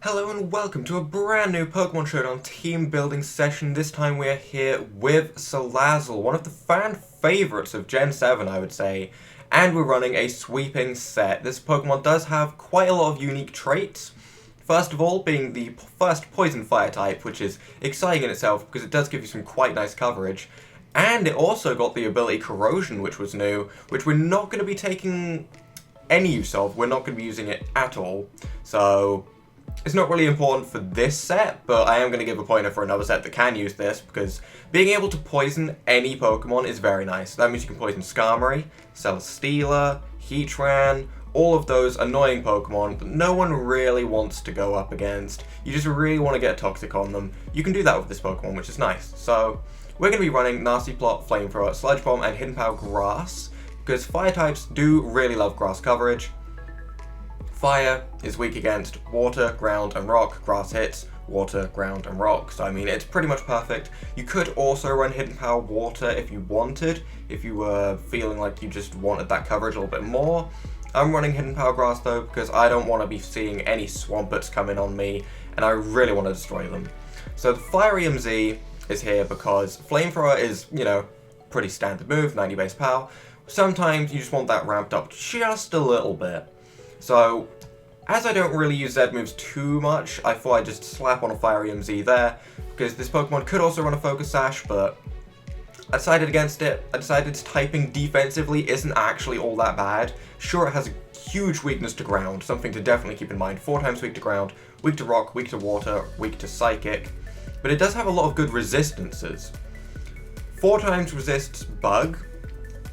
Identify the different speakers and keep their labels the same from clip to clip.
Speaker 1: Hello and welcome to a brand new Pokemon Showdown team building session. This time we are here with Salazzle, one of the fan favourites of Gen 7 I would say, and we're running a sweeping set. This Pokemon does have quite a lot of unique traits. First of all, being the first Poison Fire type, which is exciting in itself because it does give you some quite nice coverage. And it also got the ability Corrosion, which was new, which we're not going to be taking any use of. We're not going to be using it at all. So it's not really important for this set, but I am going to give a pointer for another set that can use this, because being able to poison any Pokemon is very nice. That means you can poison Skarmory, Celesteela, Heatran, all of those annoying Pokemon that no one really wants to go up against. You just really want to get Toxic on them. You can do that with this Pokemon, which is nice. So we're going to be running Nasty Plot, Flamethrower, Sludge Bomb, and Hidden Power Grass, because Fire types do really love Grass coverage. Fire is weak against Water, Ground, and Rock. Grass hits Water, Ground, and Rock. So I mean, it's pretty much perfect. You could also run Hidden Power Water if you wanted, if you were feeling like you just wanted that coverage a little bit more. I'm running Hidden Power Grass though, because I don't want to be seeing any Swampets come in on me, and I really want to destroy them. So the Fire EMZ is here because Flamethrower is, you know, pretty standard move, 90 base power. Sometimes you just want that ramped up just a little bit. So, as I don't really use Z moves too much, I thought I'd just slap on a Fire EMZ there, because this Pokemon could also run a Focus Sash, but I decided against it. I decided its typing defensively isn't actually all that bad. Sure, it has a huge weakness to Ground, something to definitely keep in mind. 4 times weak to Ground, weak to Rock, weak to Water, weak to Psychic, but it does have a lot of good resistances. 4 times resists Bug,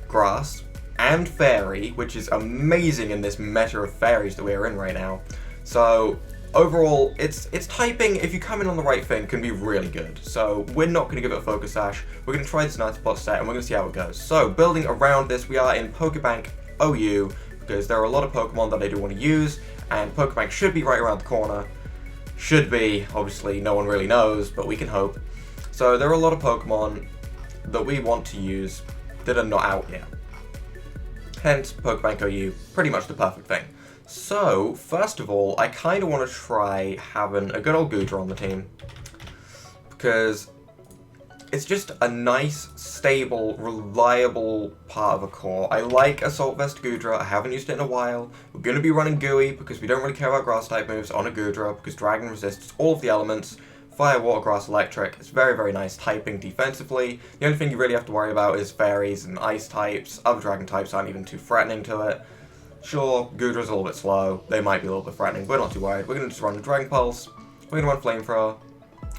Speaker 1: Grass, and Fairy, which is amazing in this meta of fairies that we're in right now. So overall, its typing, if you come in on the right thing, can be really good. So we're not going to give it a Focus Sash. We're going to try this Night Spot set, and we're going to see how it goes. So building around this, we are in Pokebank OU, because there are a lot of Pokemon that I do want to use, and Pokebank should be right around the corner. Should be, obviously, no one really knows, but we can hope. So there are a lot of Pokemon that we want to use that are not out yet. Hence, Pokebank OU, pretty much the perfect thing. So, first of all, I kind of want to try having a good old Goodra on the team, because it's just a nice, stable, reliable part of a core. I like Assault Vest Goodra, I haven't used it in a while. We're going to be running Gooey, because we don't really care about Grass type moves on a Goodra, because Dragon resists all of the elements. Fire, Water, Grass, Electric. It's very, very nice typing defensively. The only thing you really have to worry about is Fairies and Ice types. Other Dragon types aren't even too threatening to it. Sure, Goodra's a little bit slow. They might be a little bit threatening. We're not too worried. We're going to just run Dragon Pulse. We're going to run Flamethrower.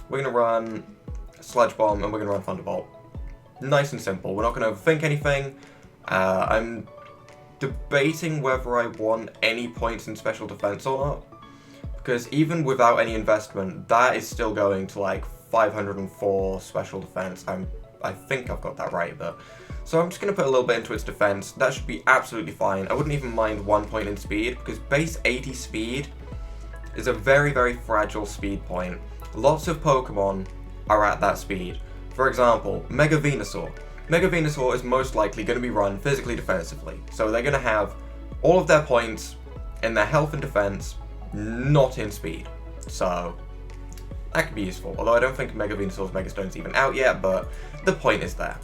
Speaker 1: We're going to run Sludge Bomb. And we're going to run Thunderbolt. Nice and simple. We're not going to overthink anything. I'm debating whether I want any points in Special Defense or not, because even without any investment, that is still going to like 504 special defense. I think I've got that right, but so I'm just going to put a little bit into its defense. That should be absolutely fine. I wouldn't even mind 1 point in speed, because base 80 speed is a very, very fragile speed point. Lots of Pokemon are at that speed. For example, Mega Venusaur. Mega Venusaur is most likely going to be run physically defensively, so they're going to have all of their points in their health and defense, not in speed. So that could be useful. Although I don't think Mega Venusaur's Mega Stone's even out yet, but the point is there.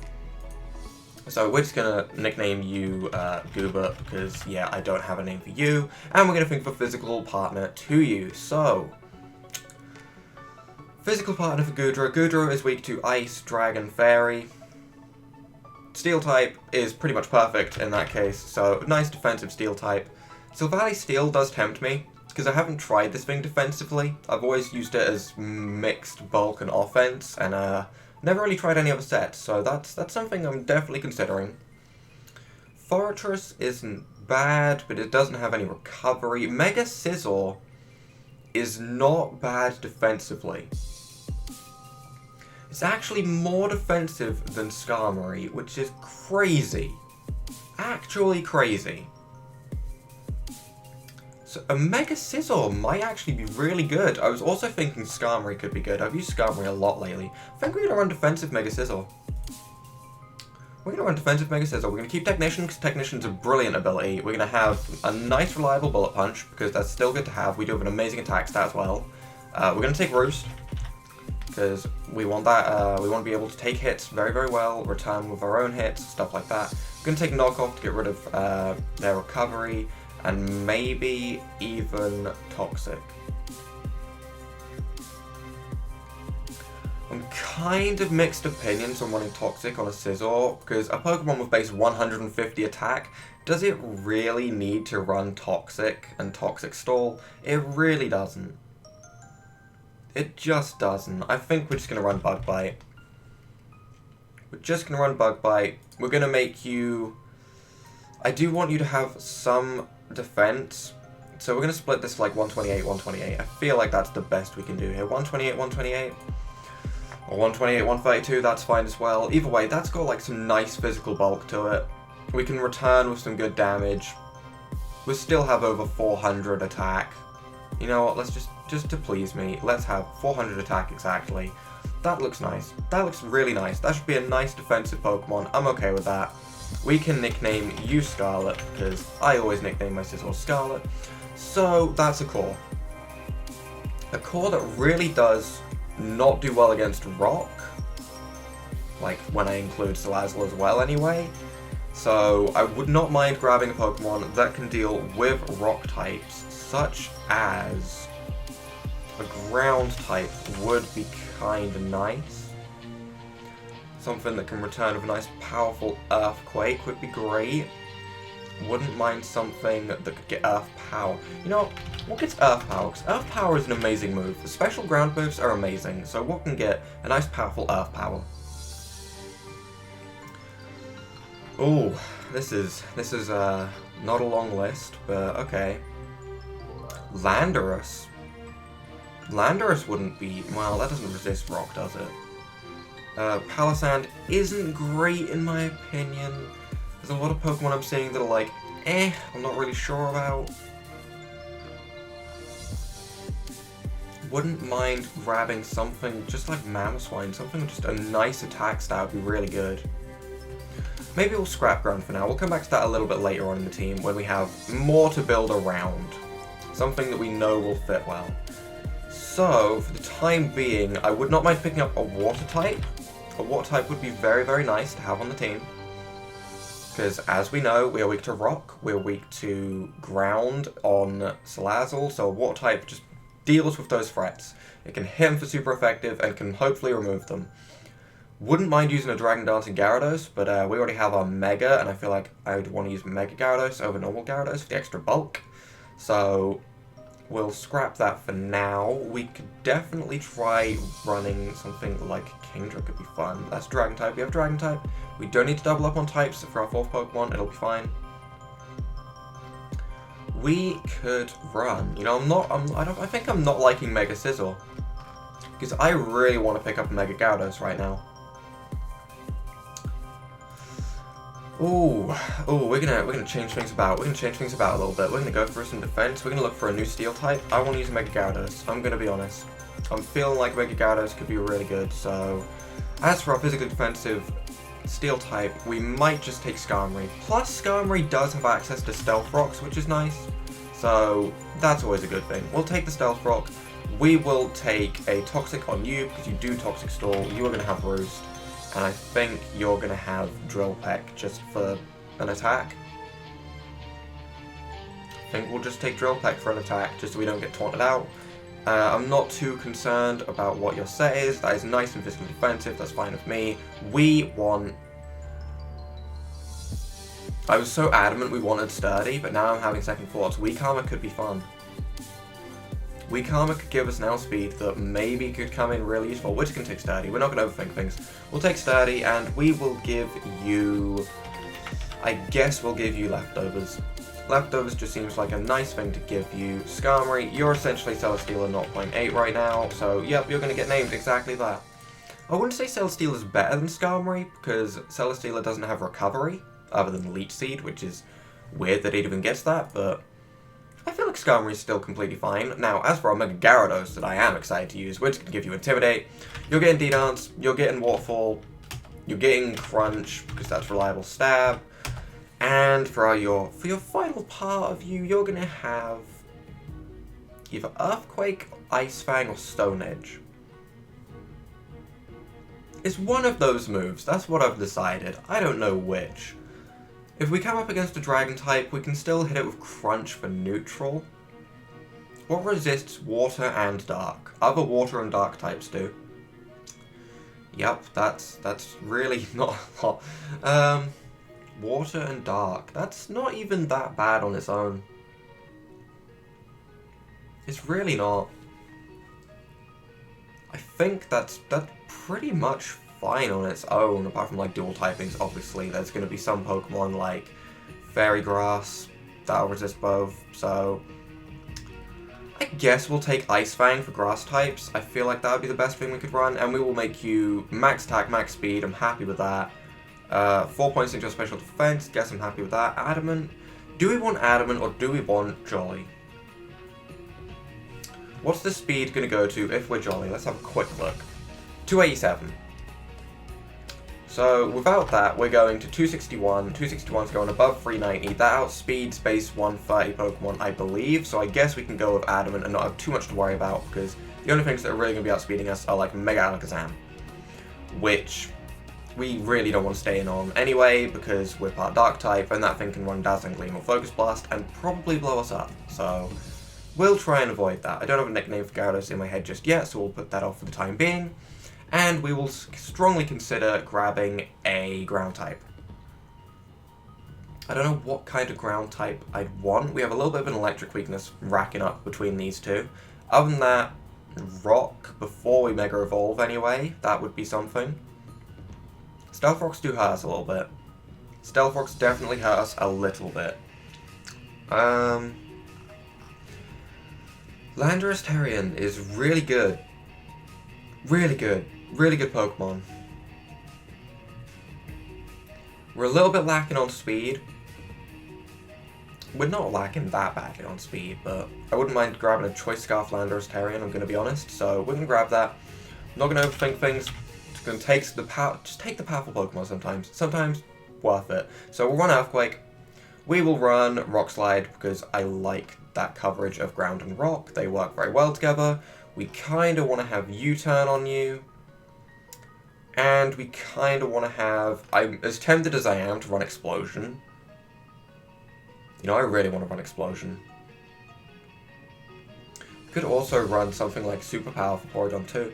Speaker 1: So we're just gonna nickname you Goober, because yeah, I don't have a name for you. And we're gonna think of a physical partner to you. So physical partner for Goodra. Goodra is weak to Ice, Dragon, Fairy. Steel type is pretty much perfect in that case. So nice defensive Steel type. Silvally Steel does tempt me, because I haven't tried this thing defensively. I've always used it as mixed bulk and offense, and never really tried any other sets, so that's something I'm definitely considering. Fortress isn't bad, but it doesn't have any recovery. Mega Scizor is not bad defensively. It's actually more defensive than Skarmory, which is crazy. Actually crazy. So a Mega Scizor might actually be really good. I was also thinking Skarmory could be good. I've used Skarmory a lot lately. I think we're going to run defensive Mega Scizor. We're going to run Defensive Mega Scissor. We're going to keep Technician because Technician's a brilliant ability. We're going to have a nice reliable Bullet Punch because that's still good to have. We do have an amazing attack stat as well. We're going to take Roost because we want that. We want to be able to take hits very, very well, return with our own hits, stuff like that. We're going to take Knockoff to get rid of their recovery and maybe even Toxic. I'm kind of mixed opinions on running Toxic on a Scizor, because a Pokemon with base 150 attack, does it really need to run Toxic and Toxic Stall? It really doesn't. It just doesn't. I think we're just going to run Bug Bite. We're just going to run Bug Bite. We're going to make you... I do want you to have some defense, so we're going to split this like 128, 128. I feel like that's the best we can do here. 128, 128. Or 128, 132, that's fine as well. Either way, that's got like some nice physical bulk to it. We can return with some good damage. We still have over 400 attack. You know what, let's just to please me, let's have 400 attack exactly. That looks nice. That looks really nice. That should be a nice defensive Pokemon. I'm okay with that. We can nickname you Scarlet, because I always nickname my Scizor Scarlet. So that's a core. A core that really does not do well against rock, like when I include Salazzle as well anyway, so I would not mind grabbing a Pokemon that can deal with rock types, such as a ground type would be kinda nice. Something that can return with a nice powerful Earthquake would be great. Wouldn't mind something that could get Earth Power. You know, what gets Earth Power? Because Earth Power is an amazing move. The special ground moves are amazing, so what can get a nice powerful Earth Power? Oh, this is not a long list, but okay. Landorus. Landorus wouldn't be... well, that doesn't resist rock, does it? Palisand isn't great in my opinion. There's a lot of Pokemon I'm seeing that are like, I'm not really sure about. Wouldn't mind grabbing something just like Mamoswine, something with just a nice attack stat would be really good. Maybe we'll scrap ground for now. We'll come back to that a little bit later on in the team when we have more to build around. Something that we know will fit well. So, for the time being, I would not mind picking up a water type. A water type would be very, very nice to have on the team. Because, as we know, we are weak to rock, we're weak to ground on Salazzle, so a water type just deals with those threats. It can hit them for super effective and can hopefully remove them. Wouldn't mind using a Dragon Dancing Gyarados, but we already have our Mega, and I feel like I would want to use Mega Gyarados over normal Gyarados for the extra bulk. So, we'll scrap that for now. We could definitely try running something like Kingdra, could be fun. That's Dragon type, we have Dragon type. We don't need to double up on types for our fourth Pokemon, it'll be fine. We could run. You know, I think I'm not liking Mega Scizor. Because I really want to pick up a Mega Gyarados right now. Ooh, we're gonna change things about. We're gonna change things about a little bit. We're gonna go for some defense. We're gonna look for a new Steel type. I want to use a Mega Gyarados. I'm gonna be honest. I'm feeling like Mega Gyarados could be really good. So, as for our physically defensive Steel type, we might just take Skarmory. Plus, Skarmory does have access to Stealth Rocks, which is nice. So, that's always a good thing. We'll take the Stealth Rock. We will take a Toxic on you, because you do Toxic Stall. You are going to have Roost. And I think you're going to have Drill Peck just for an attack. I think we'll just take Drill Peck for an attack, just so we don't get taunted out. I'm not too concerned about what your set is. That is nice and physically defensive. That's fine with me. We want... I was so adamant we wanted Sturdy, but now I'm having second thoughts. Weak Armor could be fun. Weak Armor could give us an outspeed that maybe could come in really useful. We're just going to take Sturdy. We're not going to overthink things. We'll take Sturdy, and we will give you... I guess we'll give you Leftovers. Leftovers just seems like a nice thing to give you. Skarmory, you're essentially Celesteela 0.8 right now, so yep, you're going to get named exactly that. I wouldn't say Celesteela is better than Skarmory, because Celesteela doesn't have recovery, other than Leech Seed, which is weird that it even gets that, but I feel like Skarmory is still completely fine. Now, as for our Mega Gyarados that I am excited to use, we're just going to give you Intimidate. You're getting D-Dance, you're getting Waterfall, You're getting Crunch, because that's reliable stab. And for your final part of you're going to have either Earthquake, Ice Fang, or Stone Edge. It's one of those moves, that's what I've decided. I don't know which. If we come up against a Dragon type, we can still hit it with Crunch for neutral. What resists Water and Dark? Other Water and Dark types do. Yep, that's really not a lot. Water and Dark. That's not even that bad on its own. It's really not. I think that's pretty much fine on its own, apart from like dual typings. Obviously, there's going to be some Pokemon like Fairy Grass that'll resist both, so I guess we'll take Ice Fang for grass types. I feel like that would be the best thing we could run, and we will make you max attack, max speed. I'm happy with that. 4 points into your special defense. Guess I'm happy with that. Adamant. Do we want Adamant or do we want Jolly? What's the speed going to go to if we're Jolly? Let's have a quick look. 287. So without that, we're going to 261. 261 is going above 390. That outspeeds base 130 Pokemon, I believe. So I guess we can go with Adamant and not have too much to worry about, because the only things that are really going to be outspeeding us are like Mega Alakazam, which we really don't want to stay in on anyway, because we're part Dark type, and that thing can run Dazzling Gleam or Focus Blast and probably blow us up. So we'll try and avoid that. I don't have a nickname for Gyarados in my head just yet, so we'll put that off for the time being. And we will strongly consider grabbing a ground type. I don't know what kind of ground type I'd want. We have a little bit of an electric weakness racking up between these two. Other than that, rock before we Mega Evolve anyway. That would be something. Stealth Rocks do hurt us a little bit. Stealth Rocks definitely hurt us a little bit. Landorus Terrian is really good. Really good. Really good Pokemon. We're a little bit lacking on speed. We're not lacking that badly on speed, but I wouldn't mind grabbing a Choice Scarf Landorus Terrian, I'm going to be honest. So we're going to grab that. I'm not going to overthink things. Just going to take the just take the powerful Pokemon sometimes. Sometimes worth it. So we'll run Earthquake. We will run Rock Slide because I like that coverage of ground and rock. They work very well together. We kind of want to have U-turn on you. And we kind of want to have... I'm as tempted as I am to run Explosion. You know, I really want to run Explosion. Could also run something like Super Power for Porygon 2.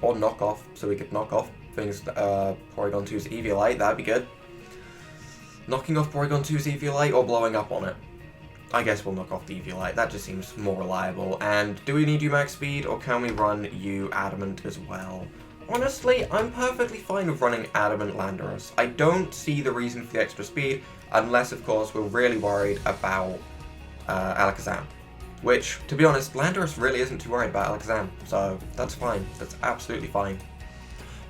Speaker 1: Or Knock Off, so we could knock off things Porygon 2's Eviolite, that'd be good. Knocking off Porygon 2's Eviolite or blowing up on it. I guess we'll knock off the Eviolite, that just seems more reliable. And do we need you max speed, or can we run you Adamant as well? Honestly, I'm perfectly fine with running Adamant Landorus. I don't see the reason for the extra speed, unless, of course, we're really worried about Alakazam. Which, to be honest, Landorus really isn't too worried about Alakazam, so that's fine. That's absolutely fine.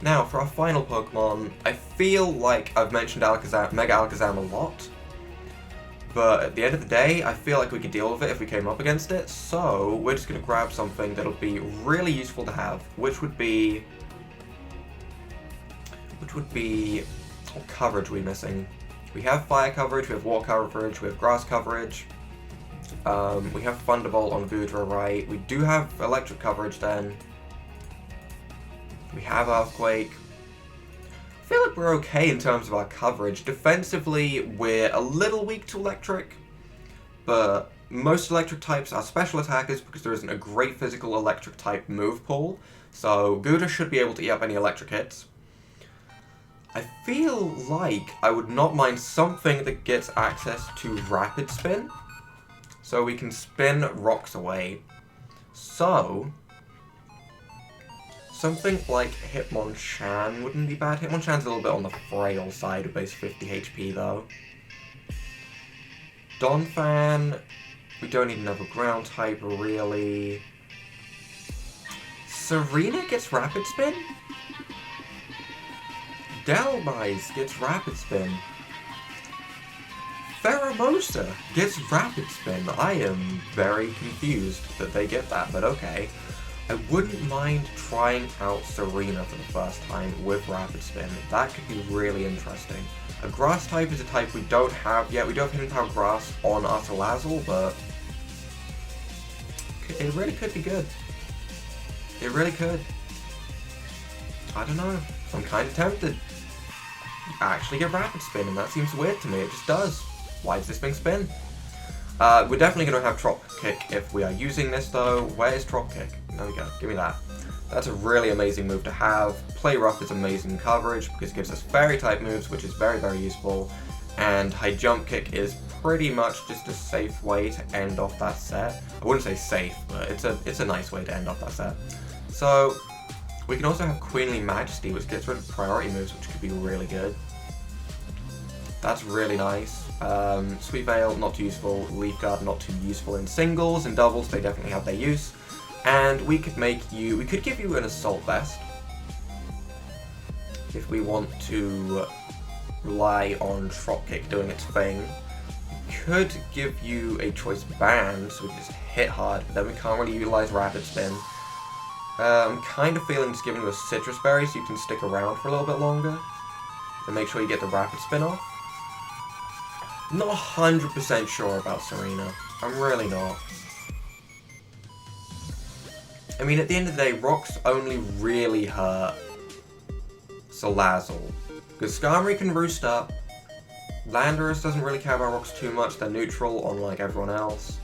Speaker 1: Now, for our final Pokemon, I feel like I've mentioned Alakazam, Mega Alakazam a lot, but at the end of the day, I feel like we could deal with it if we came up against it, so we're just going to grab something that'll be really useful to have, which would be... What coverage are we missing? We have Fire coverage, we have Water coverage, we have Grass coverage. We have Thunderbolt on Goodra, right? We do have Electric coverage then. We have Earthquake. I feel like we're okay in terms of our coverage. Defensively, we're a little weak to Electric, but most Electric types are special attackers because there isn't a great physical Electric type move pool. So Goodra should be able to eat up any Electric hits. I feel like I would not mind something that gets access to Rapid Spin, so we can spin rocks away. So, something like Hitmonchan wouldn't be bad. Hitmonchan's a little bit on the frail side of base 50 HP though. Donphan, we don't need another ground type really. Serena gets Rapid Spin? Delmise gets Rapid Spin. Pheromosa gets Rapid Spin. I am very confused that they get that, but okay. I wouldn't mind trying out Serena for the first time with Rapid Spin. That could be really interesting. A Grass type is a type we don't have yet. We don't have Hidden Power Grass on our Salazzle, but it really could be good. It really could. I don't know. I'm kind of tempted. I actually get Rapid Spin, and that seems weird to me. It just does. Why does this thing spin? We're definitely going to have Drop Kick if we are using this, though. Where is Drop Kick? There we go. Give me that. That's a really amazing move to have. Play Rough is amazing coverage because it gives us Fairy-type moves, which is very, very useful. And High Jump Kick is pretty much just a safe way to end off that set. I wouldn't say safe, but it's a nice way to end off that set. So we can also have Queenly Majesty, which gets rid of priority moves, which could be really good. That's really nice. Sweet Veil, not too useful. Leaf Guard, not too useful in singles. In doubles, they definitely have their use. And we could give you an Assault Vest. If we want to rely on Drop Kick doing its thing. We could give you a Choice Band, so we can just hit hard, but then we can't really utilize Rapid Spin. I'm kind of feeling just giving you a Citrus Berry so you can stick around for a little bit longer. And make sure you get the Rapid Spin off. Not 100% sure about Serena. I'm really not. I mean, at the end of the day, rocks only really hurt Salazzle. Because Skarmory can roost up. Landorus doesn't really care about rocks too much. They're neutral, unlike everyone else.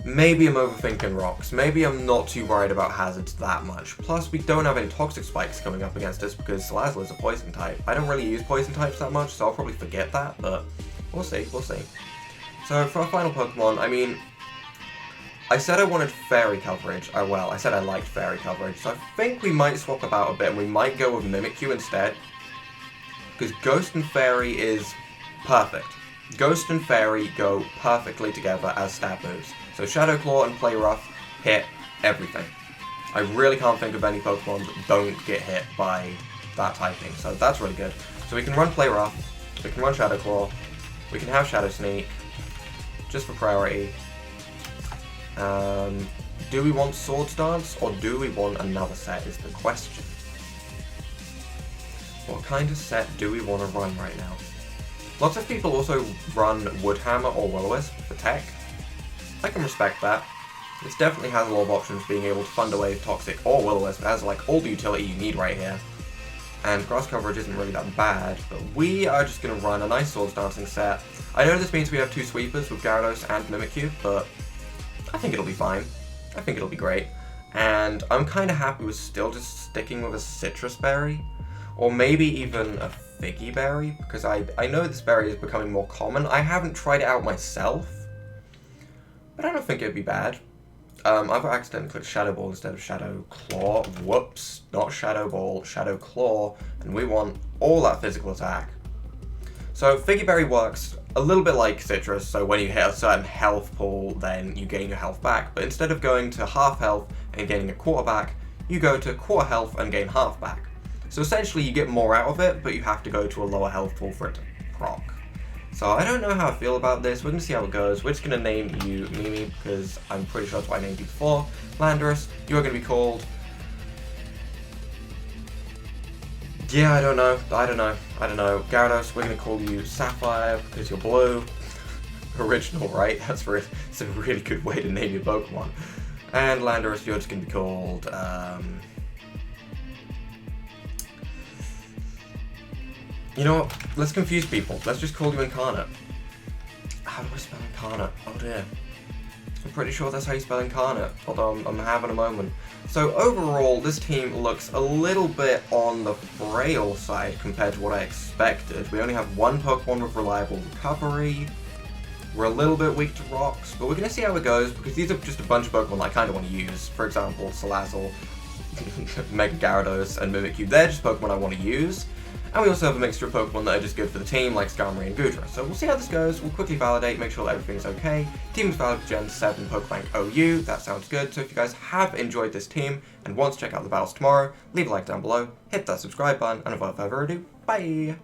Speaker 1: Maybe I'm overthinking rocks. Maybe I'm not too worried about hazards that much. Plus, we don't have any Toxic Spikes coming up against us because Salazzle is a Poison type. I don't really use Poison types that much, so I'll probably forget that, but we'll see, we'll see. So, for our final Pokemon, I mean, I said I wanted Fairy coverage. Well, I said I liked Fairy coverage, so I think we might swap about a bit and we might go with Mimikyu instead. Because Ghost and Fairy is perfect. Ghost and Fairy go perfectly together as stab moves. So Shadow Claw and Play Rough hit everything. I really can't think of any Pokemon that don't get hit by that typing, so that's really good. So we can run Play Rough, we can run Shadow Claw, we can have Shadow Sneak, just for priority. Do we want Swords Dance, or do we want another set is the question. What kind of set do we want to run right now? Lots of people also run Wood Hammer or Will-O-Wisp for tech. I can respect that. This definitely has a lot of options, being able to Thunderwave, Toxic, or Will-O-Wisp. It has like all the utility you need right here. And grass coverage isn't really that bad, but we are just going to run a nice Swords Dancing set. I know this means we have two sweepers with Gyarados and Mimikyu, but I think it'll be fine. I think it'll be great. And I'm kind of happy with still just sticking with a Citrus Berry, or maybe even a Figgy Berry, because I know this berry is becoming more common. I haven't tried it out myself, but I don't think it'd be bad. I've accidentally clicked Shadow Ball instead of Shadow Claw. Whoops, not Shadow Ball, Shadow Claw, and we want all that physical attack. So Figgy Berry works a little bit like Citrus, so when you hit a certain health pool, then you gain your health back, but instead of going to half health and gaining a quarter back, you go to quarter health and gain half back. So essentially you get more out of it, but you have to go to a lower health pool for it to proc. So I don't know how I feel about this. We're going to see how it goes. We're just going to name you Mimi, because I'm pretty sure that's what I named you before. Landorus, you are going to be called... Yeah, I don't know. Gyarados, we're going to call you Sapphire, because you're blue. Original, right? It's a really good way to name your Pokemon. And Landorus, you're just going to be called... You know what? Let's confuse people. Let's just call you Incarnate. How do I spell Incarnate? Oh dear. I'm pretty sure that's how you spell Incarnate, although I'm having a moment. So overall, this team looks a little bit on the frail side compared to what I expected. We only have one Pokemon with reliable recovery. We're a little bit weak to rocks, but we're going to see how it goes, because these are just a bunch of Pokemon I kind of want to use. For example, Salazzle, Mega Gyarados, and Mimikyu. They're just Pokemon I want to use. And we also have a mixture of Pokemon that are just good for the team, like Skarmory and Goodra. So we'll see how this goes, we'll quickly validate, make sure that everything's okay. Team is valid for Gen 7 Pokebank OU, that sounds good. So if you guys have enjoyed this team and want to check out the battles tomorrow, leave a like down below, hit that subscribe button, and without further ado, bye!